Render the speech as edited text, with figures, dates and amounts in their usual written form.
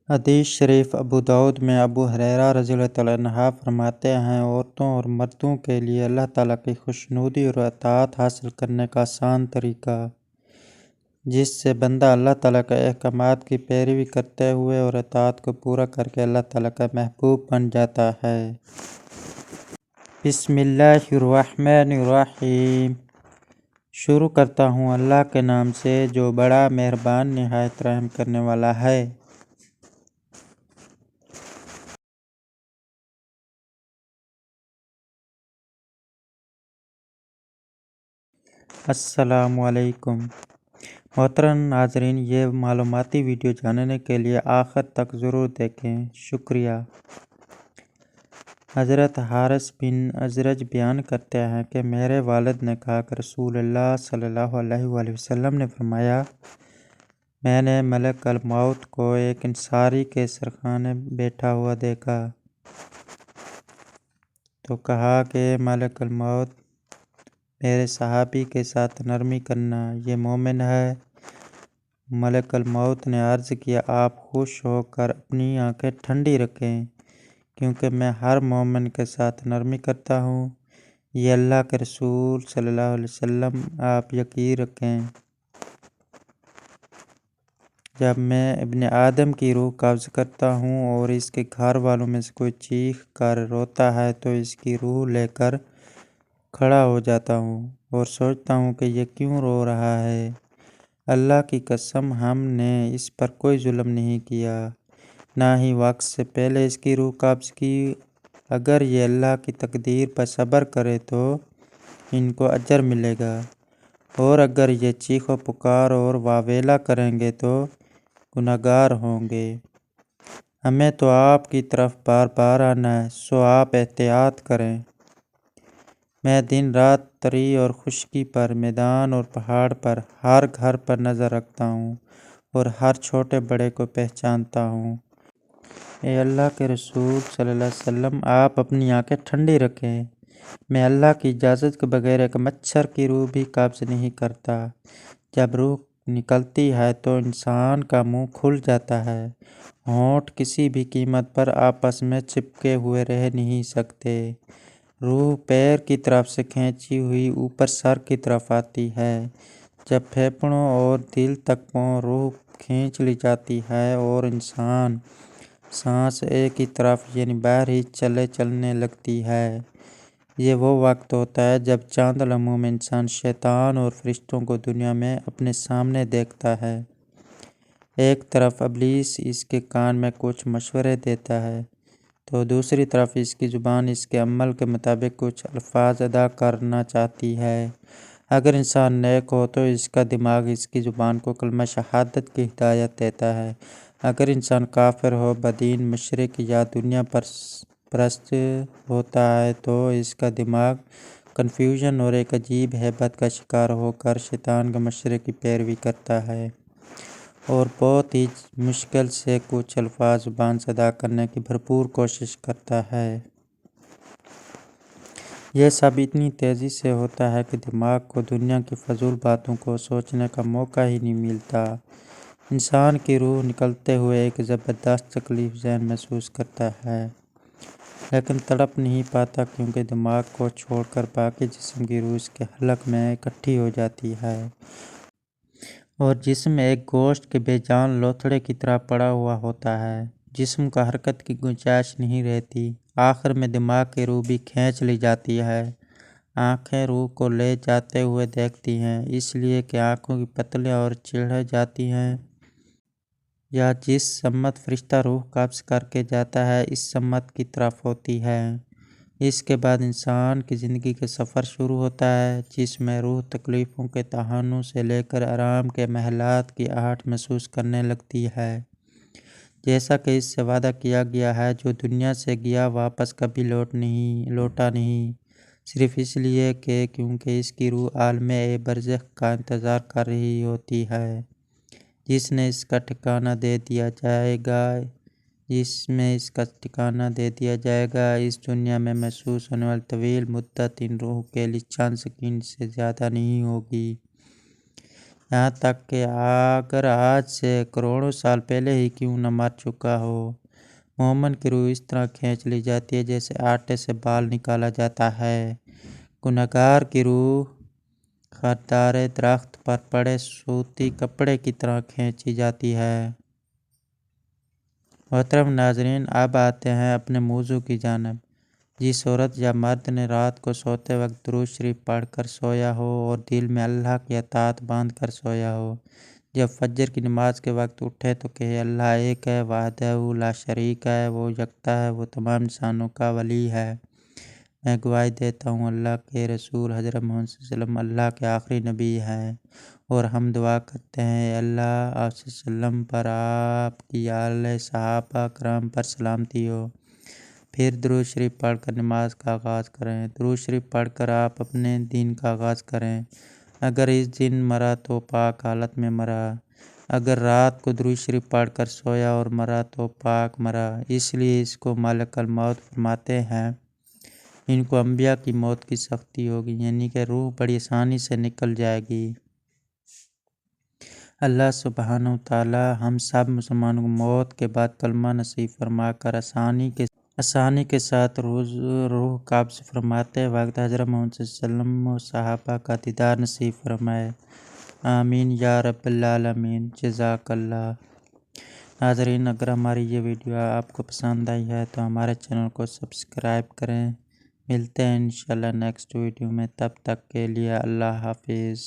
حدیث شریف ابو داؤد میں ابو ہریرہ رضی اللہ تعالیٰ عنہ فرماتے ہیں، عورتوں اور مردوں کے لیے اللہ تعالیٰ کی خوشنودی اور اطاعت حاصل کرنے کا آسان طریقہ، جس سے بندہ اللہ تعالیٰ کے احکامات کی پیروی کرتے ہوئے اور اطاعت کو پورا کر کے اللہ تعالیٰ کا محبوب بن جاتا ہے۔ بسم اللہ الرحمن الرحیم۔ شروع کرتا ہوں اللہ کے نام سے جو بڑا مہربان نہایت رحم کرنے والا ہے۔ السلام علیکم محترم ناظرین، یہ معلوماتی ویڈیو جاننے کے لیے آخر تک ضرور دیکھیں، شکریہ۔ حضرت حارث بن ازرج بیان کرتے ہیں کہ میرے والد نے کہا کہ رسول اللہ صلی اللہ علیہ وآلہ وسلم نے فرمایا، میں نے ملک الموت کو ایک انصاری کے سرخانے بیٹھا ہوا دیکھا تو کہا کہ ملک الموت، میرے صحابی کے ساتھ نرمی کرنا، یہ مومن ہے۔ ملک الموت نے عرض کیا، آپ خوش ہو کر اپنی آنکھیں ٹھنڈی رکھیں، کیونکہ میں ہر مومن کے ساتھ نرمی کرتا ہوں۔ یہ اللہ کے رسول صلی اللہ علیہ وسلم، آپ یقین رکھیں، جب میں ابن آدم کی روح قبض کرتا ہوں اور اس کے گھر والوں میں سے کوئی چیخ کر روتا ہے تو اس کی روح لے کر کھڑا ہو جاتا ہوں اور سوچتا ہوں کہ یہ کیوں رو رہا ہے۔ اللہ کی قسم، ہم نے اس پر کوئی ظلم نہیں کیا، نہ ہی وقت سے پہلے اس کی روح قبض کی۔ اگر یہ اللہ کی تقدیر پر صبر کرے تو ان کو اجر ملے گا، اور اگر یہ چیخ و پکار اور واویلا کریں گے تو گنہگار ہوں گے۔ ہمیں تو آپ کی طرف بار بار آنا ہے، سو آپ احتیاط کریں۔ میں دن رات، تری اور خشکی پر، میدان اور پہاڑ پر، ہر گھر پر نظر رکھتا ہوں اور ہر چھوٹے بڑے کو پہچانتا ہوں۔ اے اللہ کے رسول صلی اللہ علیہ وسلم، آپ اپنی آنکھیں ٹھنڈی رکھیں۔ میں اللہ کی اجازت کے بغیر ایک مچھر کی روح بھی قبض نہیں کرتا۔ جب روح نکلتی ہے تو انسان کا منہ کھل جاتا ہے، ہونٹ کسی بھی قیمت پر آپس میں چپکے ہوئے رہ نہیں سکتے۔ روح پیر کی طرف سے کھینچی ہوئی اوپر سر کی طرف آتی ہے۔ جب پھیپھڑوں اور دل تک روح کھینچ لی جاتی ہے اور انسان سانس ایک ہی طرف یعنی باہر ہی چلنے لگتی ہے، یہ وہ وقت ہوتا ہے جب چند لمحوں میں انسان شیطان اور فرشتوں کو دنیا میں اپنے سامنے دیکھتا ہے۔ ایک طرف ابلیس اس کے کان میں کچھ مشورے دیتا ہے تو دوسری طرف اس کی زبان اس کے عمل کے مطابق کچھ الفاظ ادا کرنا چاہتی ہے۔ اگر انسان نیک ہو تو اس کا دماغ اس کی زبان کو کلمہ شہادت کی ہدایت دیتا ہے۔ اگر انسان کافر ہو، بدین، مشرک یا دنیا پرست ہوتا ہے تو اس کا دماغ کنفیوژن اور ایک عجیب ہیبت کا شکار ہو کر شیطان کے مشورے کی پیروی کرتا ہے اور بہت ہی مشکل سے کچھ الفاظ زبان سے ادا کرنے کی بھرپور کوشش کرتا ہے۔ یہ سب اتنی تیزی سے ہوتا ہے کہ دماغ کو دنیا کی فضول باتوں کو سوچنے کا موقع ہی نہیں ملتا۔ انسان کی روح نکلتے ہوئے ایک زبردست تکلیف ذہن محسوس کرتا ہے، لیکن تڑپ نہیں پاتا، کیونکہ دماغ کو چھوڑ کر باقی جسم کی روح اس کے حلق میں اکٹھی ہو جاتی ہے اور جسم ایک گوشت کے بے جان لوتھڑے کی طرح پڑا ہوا ہوتا ہے۔ جسم کا حرکت کی گنجائش نہیں رہتی۔ آخر میں دماغ کی روح بھی کھینچ لی جاتی ہے۔ آنکھیں روح کو لے جاتے ہوئے دیکھتی ہیں، اس لیے کہ آنکھوں کی پتلیں اور چڑھ جاتی ہیں، یا جس سمت فرشتہ روح قبض کر کے جاتا ہے اس سمت کی طرف ہوتی ہے۔ اس کے بعد انسان کی زندگی کا سفر شروع ہوتا ہے، جس میں روح تکلیفوں کے تہانوں سے لے کر آرام کے محلات کی آہٹ محسوس کرنے لگتی ہے۔ جیسا کہ اس سے وعدہ کیا گیا ہے، جو دنیا سے گیا واپس کبھی لوٹا نہیں، صرف اس لیے کہ کیونکہ اس کی روح عالم برزخ کا انتظار کر رہی ہوتی ہے، جس میں اس کا ٹھکانہ دے دیا جائے گا۔ اس دنیا میں محسوس ہونے والی طویل مدت ان روحوں کے لیے چند سیکنڈ سے زیادہ نہیں ہوگی۔ یہاں تک کہ اگر آج سے کروڑوں سال پہلے ہی کیوں نہ مر چکا ہو۔ مومن کی روح اس طرح کھینچ لی جاتی ہے جیسے آٹے سے بال نکالا جاتا ہے۔ گنہگار کی روح خاردار درخت پر پڑے سوتی کپڑے کی طرح کھینچی جاتی ہے۔ محترم ناظرین، اب آتے ہیں اپنے موضوع کی جانب۔ جس عورت یا مرد نے رات کو سوتے وقت درود شریف پڑھ کر سویا ہو اور دل میں اللہ کی اطاعت باندھ کر سویا ہو، جب فجر کی نماز کے وقت اٹھے تو کہے اللہ ایک ہے، وحدہ لا شریک ہے، وہ یکتا ہے، وہ تمام انسانوں کا ولی ہے۔ میں گواہی دیتا ہوں اللہ کے رسول حضرت محمد صلی اللہ علیہ وسلم اللہ کے آخری نبی ہیں، اور ہم دعا کرتے ہیں اے اللہ آپ صلی اللہ علیہ وسلم پر، آپ کی آل صحابہ کرام پر سلامتی ہو۔ پھر درود شریف پڑھ کر نماز کا آغاز کریں۔ درود شریف پڑھ کر آپ اپنے دن کا آغاز کریں۔ اگر اس دن مرا تو پاک حالت میں مرا، اگر رات کو درود شریف پڑھ کر سویا اور مرا تو پاک مرا۔ اس لیے اس کو ملک الموت فرماتے ہیں۔ ان کو انبیاء کی موت کی سختی ہوگی، یعنی کہ روح بڑی آسانی سے نکل جائے گی۔ اللہ سبحانہ وتعالی ہم سب مسلمانوں کو موت کے بعد کلمہ نصیب فرما کر آسانی کے ساتھ روح قبض فرماتے وقت حضرت محمد صلی اللہ علیہ وسلم و صحابہ کا دیدار نصیب فرمائے۔ آمین یا رب العالمین۔ جزاک اللہ۔ ناظرین، اگر ہماری یہ ویڈیو آپ کو پسند آئی ہے تو ہمارے چینل کو سبسکرائب کریں۔ ملتے ہیں انشاءاللہ نیکسٹ ویڈیو میں، تب تک کے لیے اللہ حافظ۔